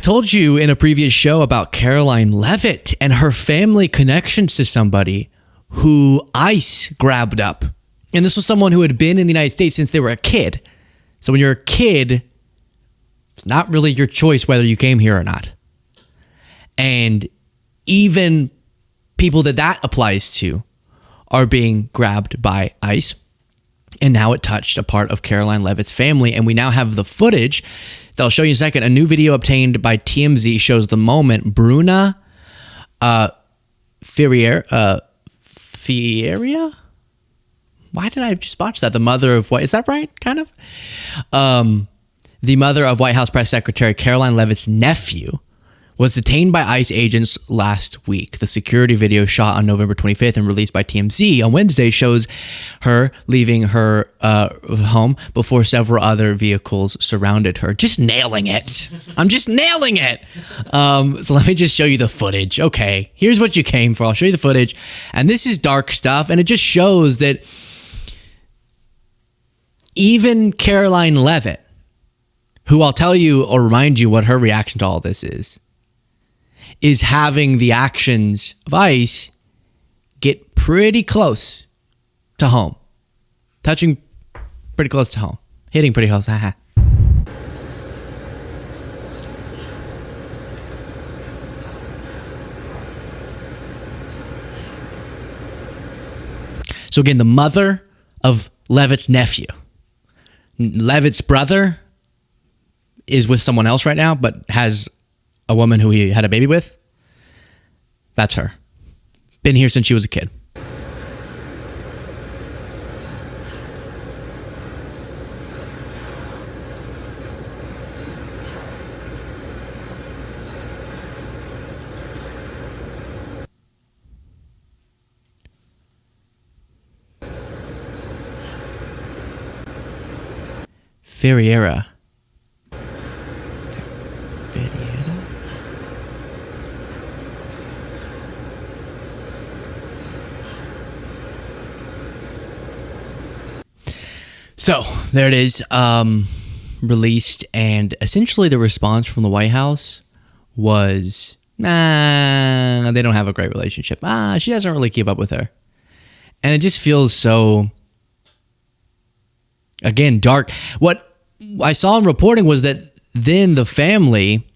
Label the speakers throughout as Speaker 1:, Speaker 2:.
Speaker 1: told you in a previous show about Karoline Leavitt and her family connections to somebody who ICE grabbed up. And this was someone who had been in the United States since they were a kid. So when you're a kid, it's not really your choice whether you came here or not. And even people that applies to are being grabbed by ICE. And now it touched a part of Karoline Leavitt's family. And we now have the footage that I'll show you in a second. A new video obtained by TMZ shows the moment Bruna Fieria? Why did I just botch that? The mother of what? Is that right? Kind of? The mother of White House Press Secretary Karoline Leavitt's nephew was detained by ICE agents last week. The security video shot on November 25th and released by TMZ on Wednesday shows her leaving her home before several other vehicles surrounded her. Just nailing it. I'm just nailing it. So let me just show you the footage. Okay, here's what you came for. I'll show you the footage. And this is dark stuff. And it just shows that even Karoline Leavitt, who I'll tell you or remind you what her reaction to all this is having the actions of ICE get pretty close to home. Touching pretty close to home. Hitting pretty close. So again, the mother of Leavitt's nephew. Leavitt's brother is with someone else right now, but has a woman who he had a baby with. That's her. Been here since she was a kid. Ferreira. So there it is, released, and essentially the response from the White House was, nah, they don't have a great relationship. She doesn't really keep up with her. And it just feels so, again, dark. What I saw in reporting was that then the family,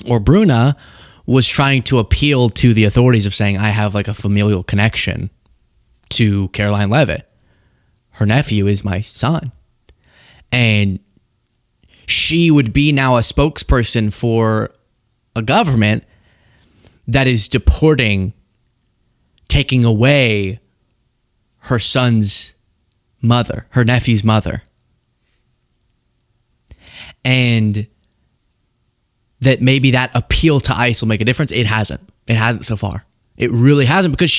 Speaker 1: or Bruna, was trying to appeal to the authorities of saying, I have like a familial connection to Karoline Leavitt. Her nephew is my son. And she would be now a spokesperson for a government that is deporting, taking away her son's mother, her nephew's mother. And that maybe that appeal to ICE will make a difference. It hasn't. It hasn't so far. It really hasn't, because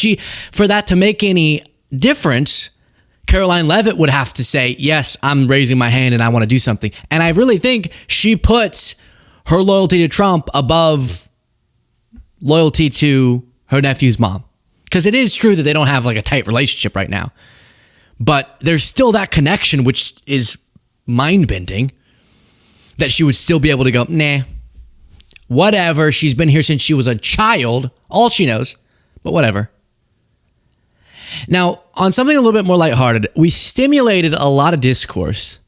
Speaker 1: for that to make any difference, Karoline Leavitt would have to say, yes, I'm raising my hand and I want to do something. And I really think she puts her loyalty to Trump above loyalty to her nephew's mom. Because it is true that they don't have like a tight relationship right now. But there's still that connection, which is mind-bending, that she would still be able to go, nah, whatever. She's been here since she was a child. All she knows, but whatever. Now, on something a little bit more lighthearted, we stimulated a lot of discourse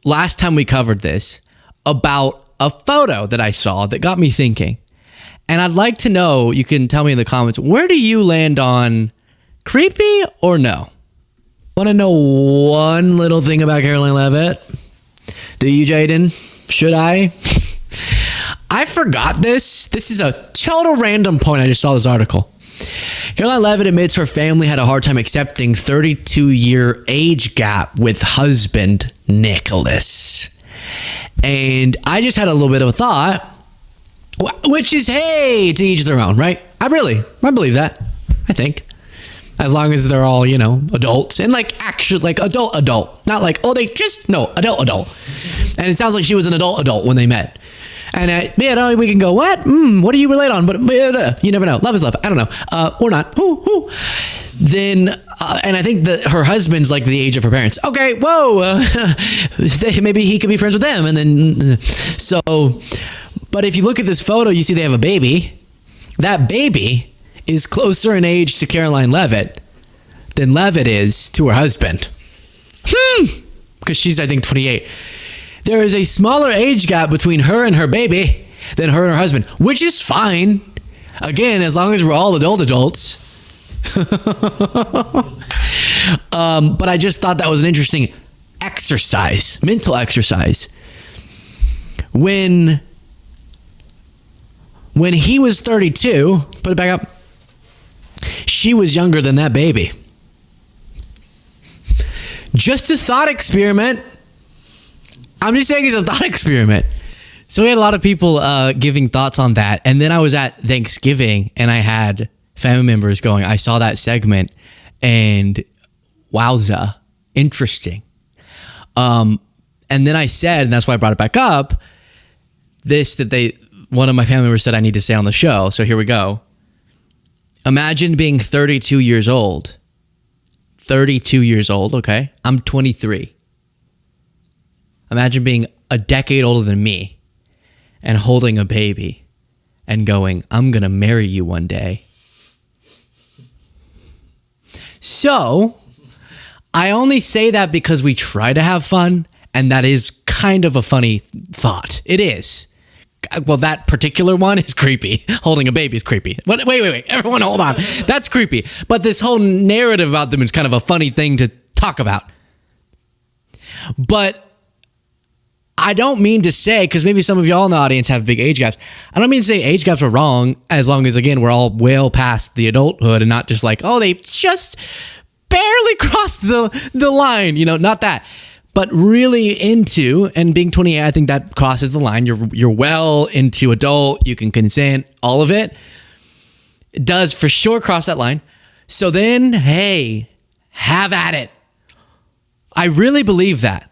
Speaker 1: last time we covered this about a photo that I saw that got me thinking. And I'd like to know, you can tell me in the comments, where do you land on creepy or no? Want to know one little thing about Karoline Leavitt? Do you, Jaden? Should I? I forgot this. This is a total random point. I just saw this article. Karoline Leavitt admits her family had a hard time accepting 32-year age gap with husband Nicholas. And I just had a little bit of a thought, which is, hey, to each their own, right? I believe that. I think. As long as they're all, adults. And actually, adult. Not like, adult. And it sounds like she was an adult when they met. And we can go, what? What do you relate on? But you never know. Love is love. I don't know. Or not. Then, and I think that her husband's like the age of her parents. Okay, whoa. Maybe he could be friends with them. And then, so But if you look at this photo, you see they have a baby. That baby is closer in age to Karoline Leavitt than Leavitt is to her husband. Because she's, I think, 28. There is a smaller age gap between her and her baby than her and her husband, which is fine. Again, as long as we're all adults. But I just thought that was an interesting exercise, mental exercise. When he was 32, put it back up, she was younger than that baby. Just a thought experiment. I'm just saying it's a thought experiment. So we had a lot of people giving thoughts on that. And then I was at Thanksgiving and I had family members going, I saw that segment and wowza, interesting. And then I said, and that's why I brought it back up, one of my family members said I need to say on the show. So here we go. Imagine being 32 years old. 32 years old, okay? I'm 23. Imagine being a decade older than me and holding a baby and going, I'm going to marry you one day. So, I only say that because we try to have fun, and that is kind of a funny thought. It is. Well, that particular one is creepy. Holding a baby is creepy. Wait. Everyone hold on. That's creepy. But this whole narrative about them is kind of a funny thing to talk about. But I don't mean to say, because maybe some of y'all in the audience have big age gaps. I don't mean to say age gaps are wrong, as long as, again, we're all well past the adulthood and not just like, oh, they just barely crossed the line. Not that. But really into, and being 28, I think that crosses the line. You're well into adult. You can consent, all of it. It does for sure cross that line. So then, hey, have at it. I really believe that.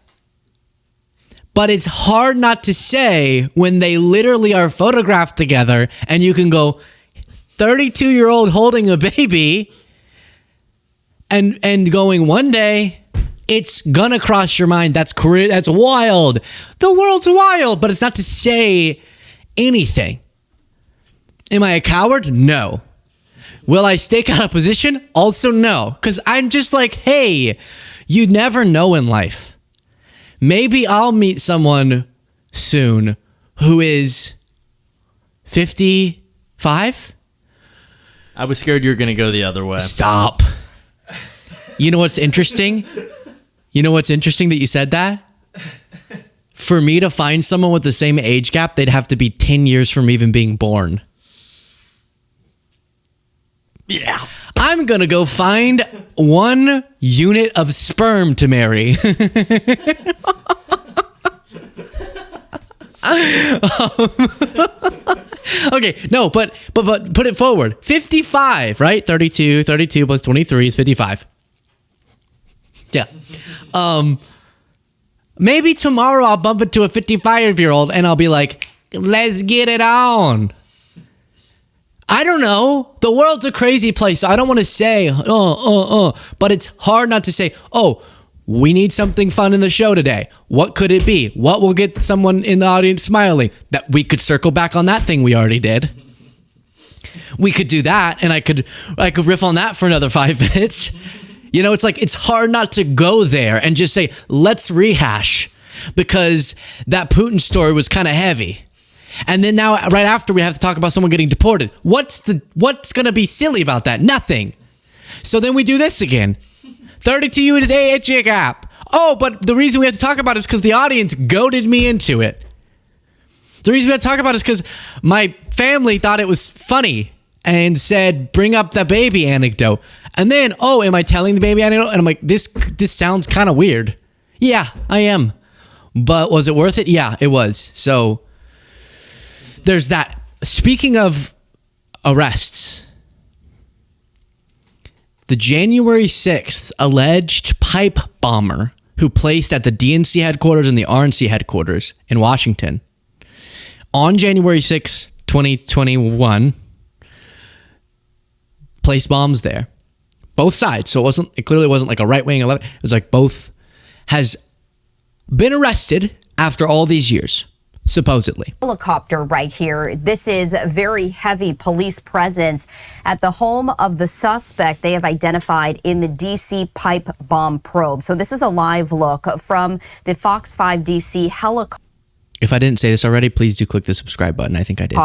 Speaker 1: But it's hard not to say when they literally are photographed together and you can go, 32-year-old holding a baby and going one day, it's gonna cross your mind. That's wild. The world's wild, but it's not to say anything. Am I a coward? No. Will I stake out a position? Also no. Because I'm just like, hey, you never know in life. Maybe I'll meet someone soon who is 55?
Speaker 2: I was scared you were gonna go the other way.
Speaker 1: Stop. You know what's interesting? You know what's interesting that you said that? For me to find someone with the same age gap, they'd have to be 10 years from even being born.
Speaker 2: Yeah.
Speaker 1: I'm going to go find 1 unit of sperm to marry. Okay, no, but put it forward. 55, right? 32 plus 23 is 55. Yeah. Maybe tomorrow I'll bump into a 55-year-old and I'll be like, let's get it on. I don't know. The world's a crazy place. So I don't want to say, but it's hard not to say, oh, we need something fun in the show today. What could it be? What will get someone in the audience smiling? That we could circle back on that thing we already did. We could do that, and I could riff on that for another 5 minutes. It's like, it's hard not to go there and just say, let's rehash, because that Putin story was kind of heavy. And then now, right after, we have to talk about someone getting deported. What's going to be silly about that? Nothing. So then we do this again. 32 day age gap. Oh, but the reason we have to talk about it is because the audience goaded me into it. The reason we have to talk about it is because my family thought it was funny and said, bring up the baby anecdote. And then, oh, am I telling the baby anecdote? And I'm like, this sounds kind of weird. Yeah, I am. But was it worth it? Yeah, it was. So there's that. Speaking of arrests, the January 6th alleged pipe bomber who placed at the DNC headquarters and the RNC headquarters in Washington on January 6, 2021, placed bombs there. Both sides. So it clearly wasn't like a right wing, it was like both, has been arrested after all these years. supposedly.
Speaker 3: Helicopter right here. This is very heavy police presence at the home of the suspect they have identified in the DC pipe bomb probe. So this is a live look from the Fox 5 DC helicopter.
Speaker 1: If I didn't say this already, please do click the subscribe button. I think I did.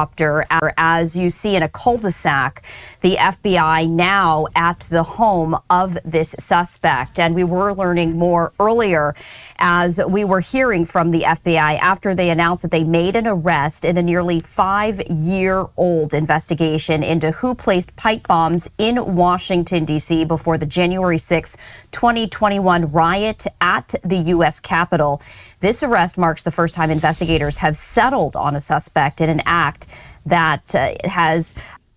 Speaker 3: As you see in a cul-de-sac, the FBI now at the home of this suspect. And we were learning more earlier as we were hearing from the FBI after they announced that they made an arrest in the nearly 5-year-old investigation into who placed pipe bombs in Washington, D.C. before the January 6, 2021 riot at the U.S. Capitol. This arrest marks the first time investigators have settled on a suspect in an act that has...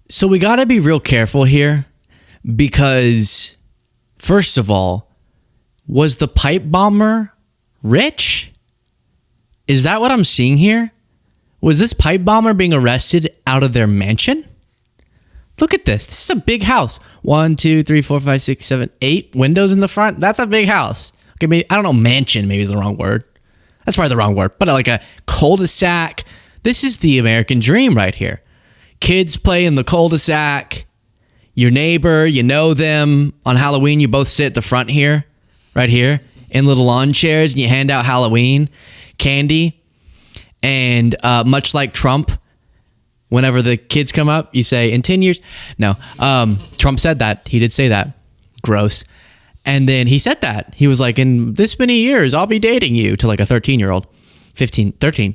Speaker 1: So we got to be real careful here because, first of all, was the pipe bomber rich? Is that what I'm seeing here? Was this pipe bomber being arrested out of their mansion? Look at this. This is a big house. 1, 2, 3, 4, 5, 6, 7, 8 windows in the front. That's a big house. Okay, maybe, I don't know, mansion maybe is the wrong word. That's probably the wrong word, but like a cul-de-sac. This is the American dream right here. Kids play in the cul-de-sac. Your neighbor, you know them. On Halloween, you both sit at the front here, right here, in little lawn chairs, and you hand out Halloween candy. And much like Trump, whenever the kids come up, you say, in 10 years. No, Trump said that. He did say that. Gross. And then he said that. He was like, in this many years, I'll be dating you, to like a 13-year-old. 15, 13.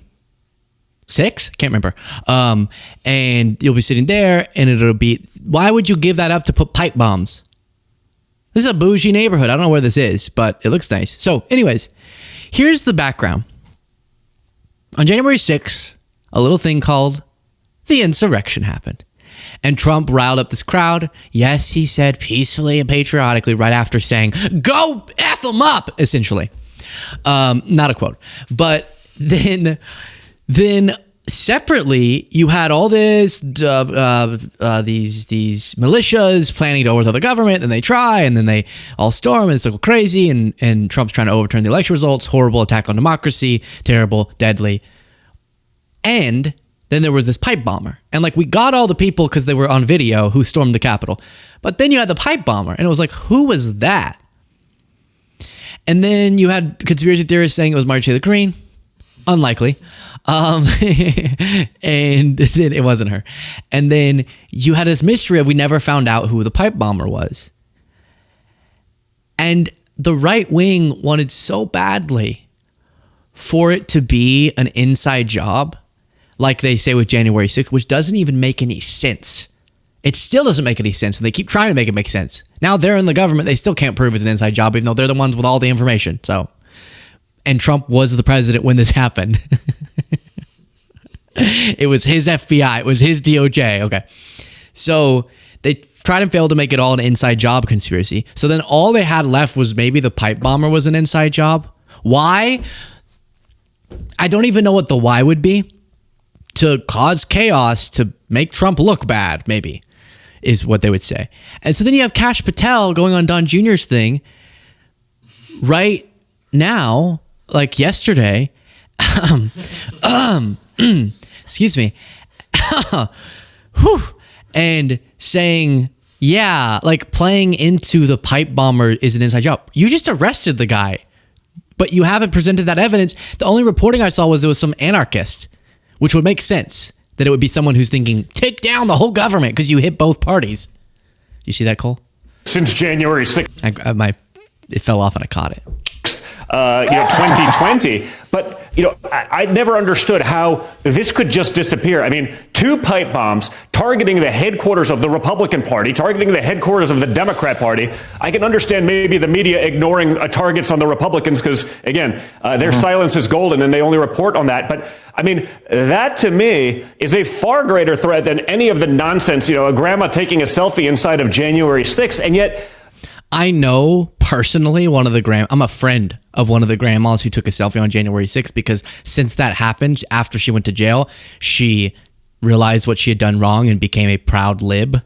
Speaker 1: 6? Can't remember. And you'll be sitting there, and it'll be, why would you give that up to put pipe bombs? This is a bougie neighborhood. I don't know where this is, but it looks nice. So anyways, here's the background. On January 6th, a little thing called the insurrection happened. And Trump riled up this crowd. Yes, he said peacefully and patriotically right after saying, go F them up, essentially. Not a quote. But then separately, you had all this, these militias planning to overthrow the government, and they try, and then they all storm, and it's all crazy, and Trump's trying to overturn the election results, horrible attack on democracy, terrible, deadly. And then there was this pipe bomber. And like we got all the people because they were on video who stormed the Capitol. But then you had the pipe bomber. And it was like, who was that? And then you had conspiracy theorists saying it was Marjorie Taylor Greene. Unlikely. And then it wasn't her. And then you had this mystery of we never found out who the pipe bomber was. And the right wing wanted so badly for it to be an inside job, like they say with January 6th, which doesn't even make any sense. It still doesn't make any sense, and they keep trying to make it make sense. Now they're in the government, they still can't prove it's an inside job, even though they're the ones with all the information. So, and Trump was the president when this happened. It was his FBI, it was his DOJ. Okay, so they tried and failed to make it all an inside job conspiracy. So then all they had left was maybe the pipe bomber was an inside job. Why? I don't even know what the why would be. To cause chaos, to make Trump look bad, maybe, is what they would say. And so then you have Kash Patel going on Don Jr.'s thing right now, like yesterday, excuse me, and saying, yeah, like playing into the pipe bomber is an inside job. You just arrested the guy, but you haven't presented that evidence. The only reporting I saw was there was some anarchist, which would make sense that it would be someone who's thinking, take down the whole government because you hit both parties. You see that, Cole?
Speaker 4: Since January 6th.
Speaker 1: It fell off and I caught it.
Speaker 4: 2020. But, I never understood how this could just disappear. I mean, 2 pipe bombs targeting the headquarters of the Republican Party, targeting the headquarters of the Democrat Party. I can understand maybe the media ignoring targets on the Republicans because, again, their silence is golden and they only report on that. But, I mean, that to me is a far greater threat than any of the nonsense, a grandma taking a selfie inside of January 6th. And yet,
Speaker 1: I know personally I'm a friend of one of the grandmas who took a selfie on January 6th because since that happened, after she went to jail, she realized what she had done wrong and became a proud lib.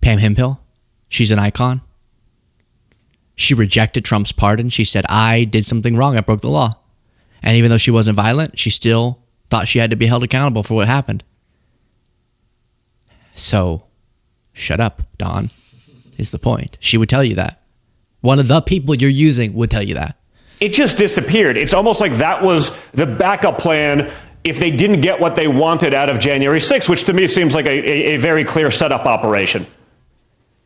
Speaker 1: Pam Hempill, she's an icon. She rejected Trump's pardon. She said, I did something wrong. I broke the law. And even though she wasn't violent, she still thought she had to be held accountable for what happened. So, shut up, Dawn, is the point. She would tell you that. One of the people you're using would tell you that.
Speaker 4: It just disappeared. It's almost like that was the backup plan if they didn't get what they wanted out of January 6th, which to me seems like a very clear setup operation.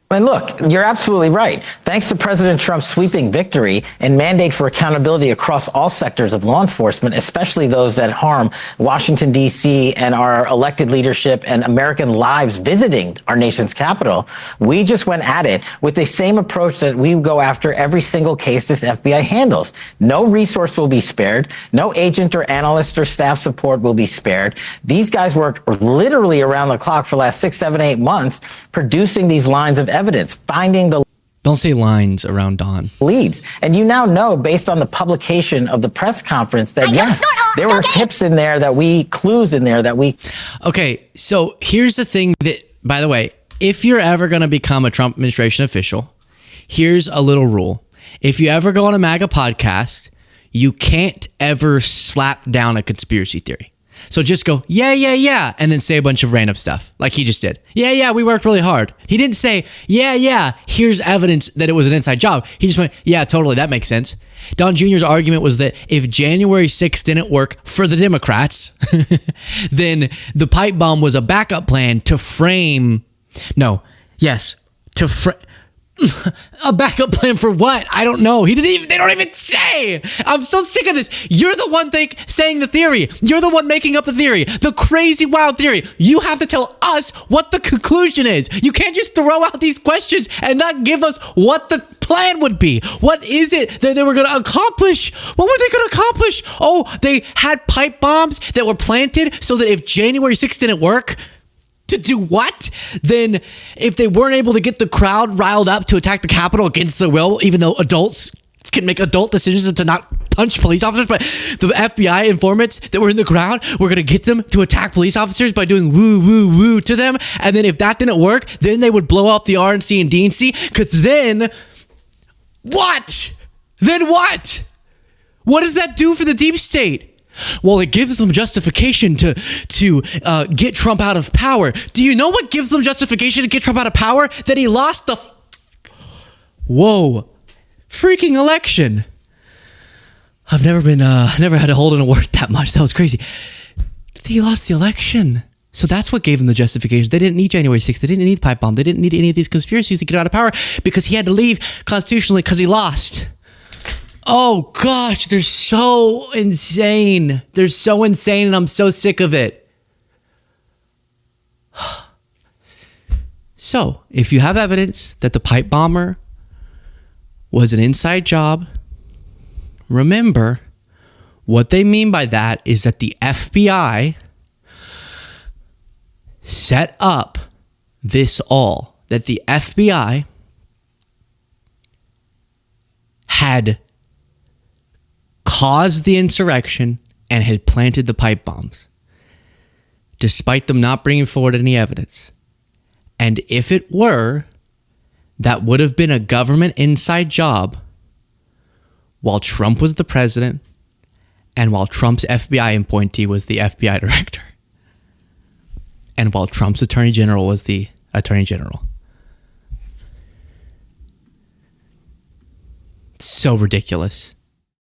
Speaker 5: And look, you're absolutely right. Thanks to President Trump's sweeping victory and mandate for accountability across all sectors of law enforcement, especially those that harm Washington, D.C. and our elected leadership and American lives visiting our nation's capital, we just went at it with the same approach that we go after every single case this FBI handles. No resource will be spared. No agent or analyst or staff support will be spared. These guys worked literally around the clock for the last 6, 7, 8 months producing these lines of evidence, finding the
Speaker 1: Don't say lines around Dawn.
Speaker 5: leads. And you now know, based on the publication of the press conference, that yes, there were tips in there clues in there that we...
Speaker 1: Okay, so here's the thing that, by the way, if you're ever going to become a Trump administration official, here's a little rule. If you ever go on a MAGA podcast, you can't ever slap down a conspiracy theory. So just go, yeah, and then say a bunch of random stuff like he just did. Yeah, we worked really hard. He didn't say, yeah, here's evidence that it was an inside job. He just went, yeah, totally, that makes sense. Don Jr.'s argument was that if January 6th didn't work for the Democrats, then the pipe bomb was a backup plan to frame, a backup plan for what? I don't know. They don't even say. I'm so sick of this. You're the one saying the theory. You're the one making up the theory. The crazy, wild theory. You have to tell us what the conclusion is. You can't just throw out these questions and not give us what the plan would be. What is it that they were going to accomplish? What were they going to accomplish? Oh, they had pipe bombs that were planted so that if January 6th didn't work, to do what? Then if they weren't able to get the crowd riled up to attack the Capitol against their will, even though adults can make adult decisions to not punch police officers, but the FBI informants that were in the crowd were going to get them to attack police officers by doing woo, woo, woo to them. And then if that didn't work, then they would blow up the RNC and DNC, because then what? Then what? What does that do for the deep state? Well, it gives them justification to get Trump out of power. Do you know what gives them justification to get Trump out of power? That he lost the freaking election. I've never had to hold in a word that much. That was crazy. He lost the election. So that's what gave them the justification. They didn't need January 6th. They didn't need the pipe bomb. They didn't need any of these conspiracies to get out of power because he had to leave constitutionally because he lost. Oh gosh, they're so insane. They're so insane and I'm so sick of it. So, if you have evidence that the pipe bomber was an inside job, remember what they mean by that is that the FBI set up this all. That the FBI had caused the insurrection and had planted the pipe bombs, despite them not bringing forward any evidence. And if it were, that would have been a government inside job while Trump was the president and while Trump's FBI appointee was the FBI director and while Trump's attorney general was the attorney general. It's so ridiculous.